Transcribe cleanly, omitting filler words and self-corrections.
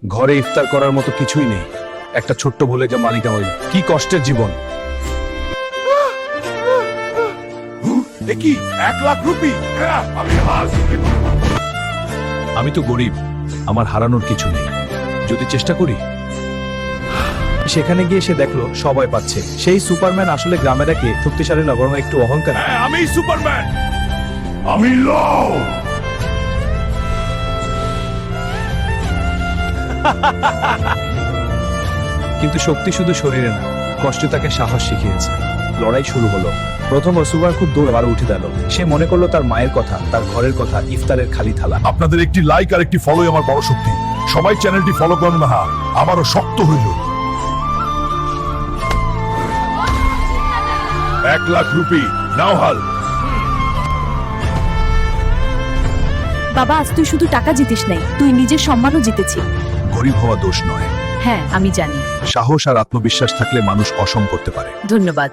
ঘরে ইফতার করার মতো কিছুই নেই। একটা ছোট্ট ভুলে যা মালিকা হইল, কি কষ্টের জীবন। দেখি 1,00,000 রুপি। আমি তো গরিব, আমার হারানোর কিছু নেই। যদি চেষ্টা করি। সেখানে গিয়ে সে দেখলো সবাই পাচ্ছে। সেই সুপারম্যান আসলে গ্রামের একে শক্তিশালী না, বরং একটু অহংকার। হ্যাঁ, আমি সুপারম্যান, আমি ল। কিন্তু শক্তি শুধু শরীরে না, কষ্ট তাকে সাহস শিখিয়েছে। লড়াই শুরু হলো। প্রথম সুপার খুব দৌড় আবার উঠে গেল। সে মনে করলো তার মায়ের কথা, তার ঘরের কথা, ইফতারের খালি থালা। আপনাদের একটি লাইক আর একটি ফলোই আমার বড় শক্তি। সবাই চ্যানেলটি ফলো করুন না, আমারও শক্ত হইল। 1,00,000 রুপি নাও হাল। বাবা, আজ তুই শুধু টাকা জিতিস নাই, তুই নিজের সম্মানও জিতেছি। গরিব হওয়া দোষ নয়, হ্যাঁ, আমি জানি। সাহস আর আত্মবিশ্বাস থাকলে মানুষ অসম করতে পারে। ধন্যবাদ।